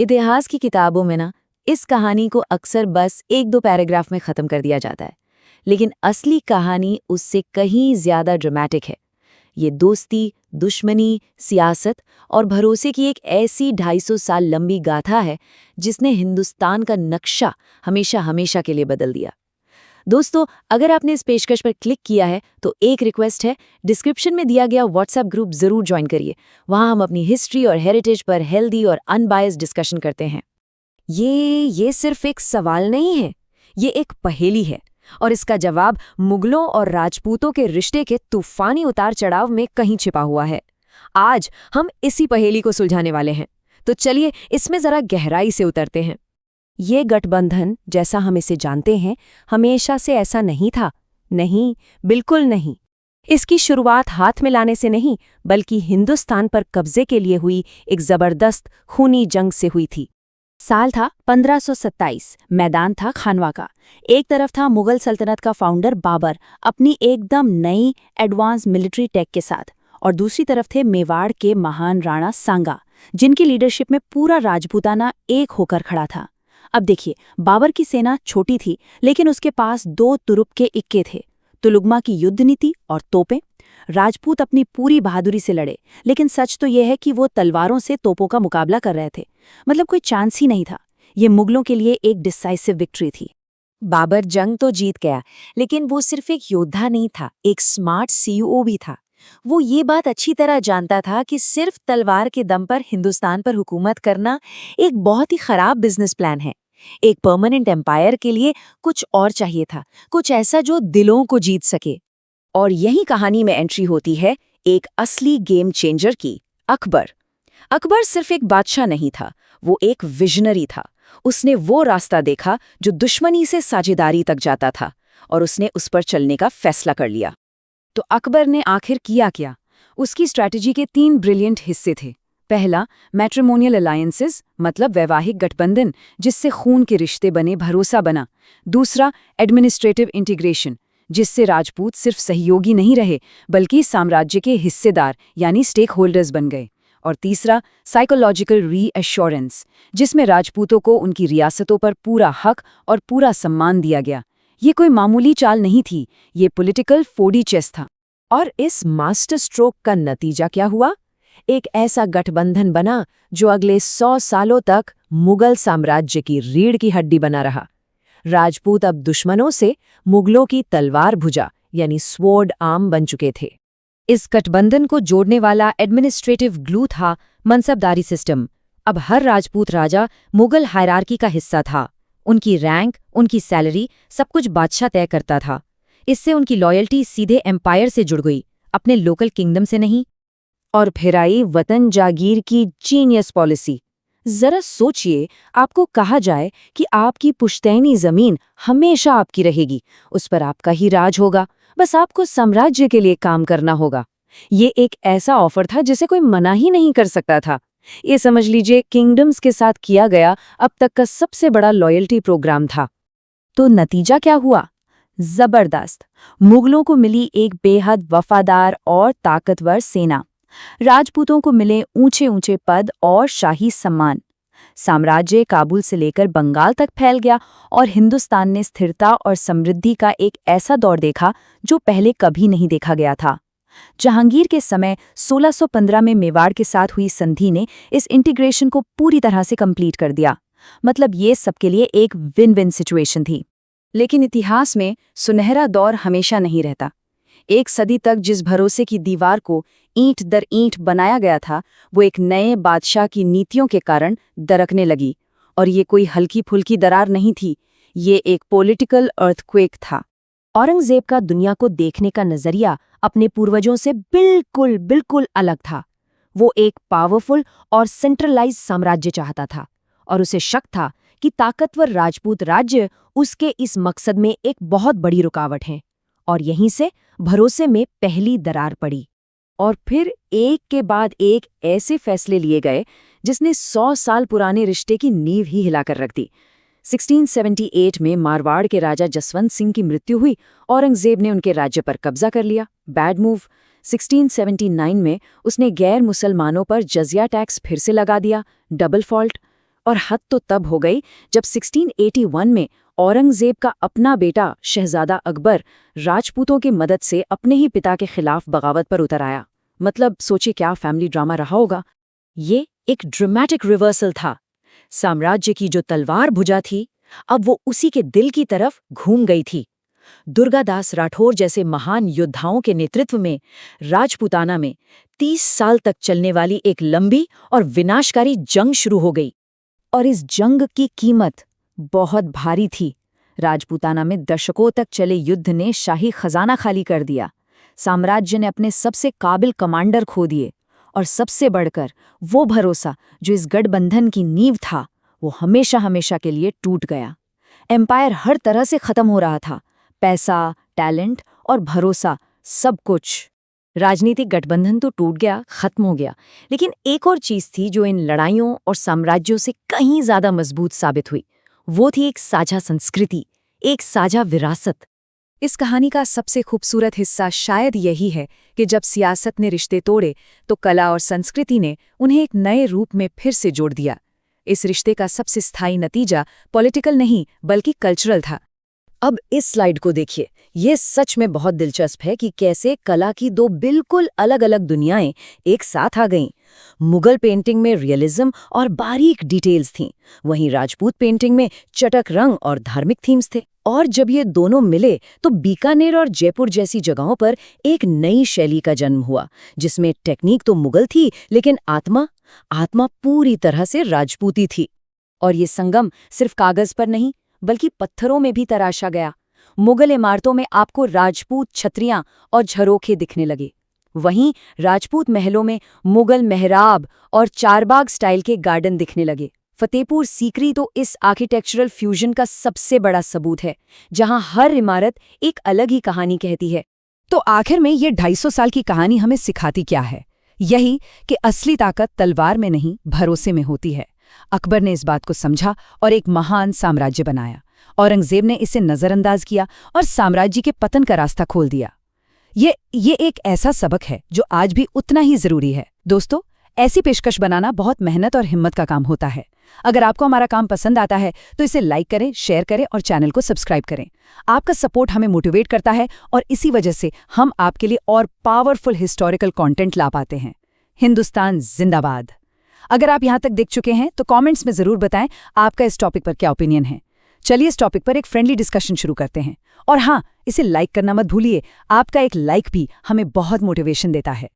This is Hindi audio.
इतिहास की किताबों में ना इस कहानी को अक्सर बस एक दो पैराग्राफ में खत्म कर दिया जाता है, लेकिन असली कहानी उससे कहीं ज्यादा ड्रामेटिक है। ये दोस्ती, दुश्मनी, सियासत और भरोसे की एक ऐसी 250 साल लंबी गाथा है जिसने हिंदुस्तान का नक्शा हमेशा हमेशा के लिए बदल दिया। दोस्तों, अगर आपने इस पेशकश पर क्लिक किया है तो एक रिक्वेस्ट है, डिस्क्रिप्शन में दिया गया व्हाट्सएप ग्रुप जरूर ज्वाइन करिए। वहां हम अपनी हिस्ट्री और हेरिटेज पर हेल्दी और अनबायस्ड डिस्कशन करते हैं। ये सिर्फ एक सवाल नहीं है, ये एक पहेली है और इसका जवाब मुगलों और राजपूतों के रिश्ते के तूफानी उतार चढ़ाव में कहीं छिपा हुआ है। आज हम इसी पहेली को सुलझाने वाले हैं, तो चलिए इसमें जरा गहराई से उतरते हैं। ये गठबंधन, जैसा हम इसे जानते हैं, हमेशा से ऐसा नहीं था। नहीं, बिल्कुल नहीं। इसकी शुरुआत हाथ में लाने से नहीं, बल्कि हिंदुस्तान पर कब्जे के लिए हुई एक जबरदस्त खूनी जंग से हुई थी। साल था 1527। मैदान था खानवा का। एक तरफ था मुगल सल्तनत का फाउंडर बाबर अपनी एकदम नई एडवांस मिलिट्री टेक के साथ, और दूसरी तरफ थे मेवाड़ के महान राणा सांगा, जिनकी लीडरशिप में पूरा राजपूताना एक होकर खड़ा था। अब देखिए, बाबर की सेना छोटी थी, लेकिन उसके पास 2 तुरुप के इक्के थे, तुलुगमा की युद्ध नीति और तोपें। राजपूत अपनी पूरी बहादुरी से लड़े, लेकिन सच तो यह है कि वो तलवारों से तोपों का मुकाबला कर रहे थे। मतलब कोई चांस ही नहीं था। ये मुगलों के लिए एक डिसाइसिव विक्ट्री थी। बाबर जंग तो जीत गया, लेकिन वो सिर्फ एक योद्धा नहीं था, एक स्मार्ट सीईओ भी था। वो ये बात अच्छी तरह जानता था कि सिर्फ तलवार के दम पर हिंदुस्तान पर हुकूमत करना एक बहुत ही खराब बिजनेस प्लान है। एक परमानेंट एम्पायर के लिए कुछ और चाहिए था, कुछ ऐसा जो दिलों को जीत सके। और यही कहानी में एंट्री होती है एक असली गेम चेंजर की, अकबर। अकबर सिर्फ एक बादशाह नहीं था, वो एक विजनरी था। उसने वो रास्ता देखा जो दुश्मनी से साझेदारी तक जाता था, और उसने उस पर चलने का फैसला कर लिया। तो अकबर ने आखिर किया क्या? उसकी स्ट्रैटेजी के 3 ब्रिलियंट हिस्से थे। पहला, मैट्रिमोनियल अलायंसेस, मतलब वैवाहिक गठबंधन जिससे खून के रिश्ते बने, भरोसा बना। दूसरा, एडमिनिस्ट्रेटिव इंटीग्रेशन, जिससे राजपूत सिर्फ सहयोगी नहीं रहे बल्कि साम्राज्य के हिस्सेदार यानी स्टेक होल्डर्स बन गए। और तीसरा, साइकोलॉजिकल रीअश्योरेंस, जिसमें राजपूतों को उनकी रियासतों पर पूरा हक और पूरा सम्मान दिया गया। ये कोई मामूली चाल नहीं थी, ये पॉलिटिकल 4D चेस था। और इस मास्टर स्ट्रोक का नतीजा क्या हुआ? एक ऐसा गठबंधन बना जो अगले 100 सालों तक मुगल साम्राज्य की रीढ़ की हड्डी बना रहा। राजपूत अब दुश्मनों से मुगलों की तलवार भुजा यानी स्वॉर्ड आर्म बन चुके थे। इस गठबंधन को जोड़ने वाला एडमिनिस्ट्रेटिव ग्लू था मनसबदारी सिस्टम। अब हर राजपूत राजा मुगल हायरार्की का हिस्सा था। उनकी रैंक, उनकी सैलरी, सब कुछ बादशाह तय करता था। इससे उनकी लॉयल्टी सीधे एम्पायर से जुड़ गई, अपने लोकल किंगडम से नहीं। और फिर आई वतन जागीर की जीनियस पॉलिसी। जरा सोचिए, आपको कहा जाए कि आपकी पुश्तैनी जमीन हमेशा आपकी रहेगी, उस पर आपका ही राज होगा, बस आपको साम्राज्य के लिए काम करना होगा। ये एक ऐसा ऑफर था जिसे कोई मना ही नहीं कर सकता था। ये समझ लीजिए किंगडम्स के साथ किया गया अब तक का सबसे बड़ा लॉयल्टी प्रोग्राम था। तो नतीजा क्या हुआ? जबरदस्त। मुगलों को मिली एक बेहद वफादार और ताकतवर सेना। राजपूतों को मिले ऊंचे ऊंचे पद और शाही सम्मान। साम्राज्य काबुल से लेकर बंगाल तक फैल गया, और हिंदुस्तान ने स्थिरता और समृद्धि का एक ऐसा दौर देखा जो पहले कभी नहीं देखा गया था। जहांगीर के समय 1615 में मेवाड़ के साथ हुई संधि ने इस इंटीग्रेशन को पूरी तरह से कंप्लीट कर दिया। मतलब ये सबके लिए एक विन विन सिचुएशन थी। लेकिन इतिहास में सुनहरा दौर हमेशा नहीं रहता। एक सदी तक जिस भरोसे की दीवार को ईंट दर ईंट बनाया गया था, वो एक नए बादशाह की नीतियों के कारण दरकने लगी। और ये कोई हल्की फुल्की दरार नहीं थी, ये एक पॉलिटिकल अर्थक्वेक था। औरंगजेब का दुनिया को देखने का नजरिया अपने पूर्वजों से बिल्कुल बिल्कुल अलग था। वो एक पावरफुल और सेंट्रलाइज साम्राज्य चाहता था, और उसे शक था कि ताकतवर राजपूत राज्य उसके इस मकसद में एक बहुत बड़ी रुकावट है। और यहीं से भरोसे में पहली दरार पड़ी। और फिर एक के बाद एक ऐसे फैसले लिए गए जिसने 100 साल पुराने रिश्ते की नींव ही हिलाकर रख दी। 1678 में मारवाड़ के राजा जसवंत सिंह की मृत्यु हुई। औरंगजेब ने उनके राज्य पर कब्जा कर लिया। Bad move. 1679 में उसने गैर मुसलमानों पर जजिया टैक्स फिर से लगा दिया। Double fault. और हद तो तब हो गई जब 1681 में औरंगजेब का अपना बेटा शहजादा अकबर राजपूतों की मदद से अपने ही पिता के खिलाफ बगावत पर उतर आया। मतलब सोचिए क्या फैमिली ड्रामा रहा होगा। ये एक ड्रामेटिक रिवर्सल था। साम्राज्य की जो तलवार भुजा थी, अब वो उसी के दिल की तरफ घूम गई थी। दुर्गादास राठौर जैसे महान योद्धाओं के नेतृत्व में राजपूताना में 30 साल तक चलने वाली एक लंबी और विनाशकारी जंग शुरू हो गई। और इस जंग की कीमत बहुत भारी थी। राजपूताना में दशकों तक चले युद्ध ने शाही खजाना खाली कर दिया। साम्राज्य ने अपने सबसे काबिल कमांडर खो दिए और सबसे बढ़कर वो भरोसा जो इस गठबंधन की नींव था, वो हमेशा हमेशा के लिए टूट गया। एम्पायर हर तरह से खत्म हो रहा था, पैसा, टैलेंट और भरोसा, सब कुछ। राजनीतिक गठबंधन तो टूट गया, खत्म हो गया, लेकिन एक और चीज थी जो इन लड़ाइयों और साम्राज्यों से कहीं ज्यादा मजबूत साबित हुई। वो थी एक साझा संस्कृति, एक साझा विरासत। इस कहानी का सबसे खूबसूरत हिस्सा शायद यही है कि जब सियासत ने रिश्ते तोड़े तो कला और संस्कृति ने उन्हें एक नए रूप में फिर से जोड़ दिया। इस रिश्ते का सबसे स्थायी नतीजा पॉलिटिकल नहीं बल्कि कल्चरल था। अब इस स्लाइड को देखिए, ये सच में बहुत दिलचस्प है कि कैसे कला की दो बिल्कुल अलग अलग दुनियाएं एक साथ आ गईं। मुगल पेंटिंग में रियलिज्म और बारीक डिटेल्स थीं, वहीं राजपूत पेंटिंग में चटक रंग और धार्मिक थीम्स थे। और जब ये दोनों मिले तो बीकानेर और जयपुर जैसी जगहों पर एक नई शैली का जन्म हुआ, जिसमें टेक्निक तो मुगल थी लेकिन आत्मा पूरी तरह से राजपूती थी। और ये संगम सिर्फ कागज पर नहीं बल्कि पत्थरों में भी तराशा गया। मुगल इमारतों में आपको राजपूत छतरियां और झरोखे दिखने लगे, वहीं राजपूत महलों में मुगल मेहराब और चारबाग स्टाइल के गार्डन दिखने लगे। फतेहपुर सीकरी तो इस आर्किटेक्चरल फ्यूजन का सबसे बड़ा सबूत है, जहां हर इमारत एक अलग ही कहानी कहती है। तो आखिर में ये 250 साल की कहानी हमें सिखाती क्या है? यही कि असली ताकत तलवार में नहीं, भरोसे में होती है। अकबर ने इस बात को समझा और एक महान साम्राज्य बनाया। औरंगजेब ने इसे नजरअंदाज किया और साम्राज्य के पतन का रास्ता खोल दिया। ये एक ऐसा सबक है जो आज भी उतना ही जरूरी है। दोस्तों, ऐसी पेशकश बनाना बहुत मेहनत और हिम्मत का काम होता है। अगर आपको हमारा काम पसंद आता है तो इसे लाइक करें, शेयर करें और चैनल को सब्सक्राइब करें। आपका सपोर्ट हमें मोटिवेट करता है और इसी वजह से हम आपके लिए और पावरफुल हिस्टोरिकल कंटेंट ला पाते हैं। हिंदुस्तान जिंदाबाद। अगर आप यहां तक देख चुके हैं तो कमेंट्स में जरूर बताएं आपका इस टॉपिक पर क्या ओपिनियन है। चलिए इस टॉपिक पर एक फ्रेंडली डिस्कशन शुरू करते हैं। और हाँ, इसे लाइक करना मत भूलिए, आपका एक लाइक भी हमें बहुत मोटिवेशन देता है।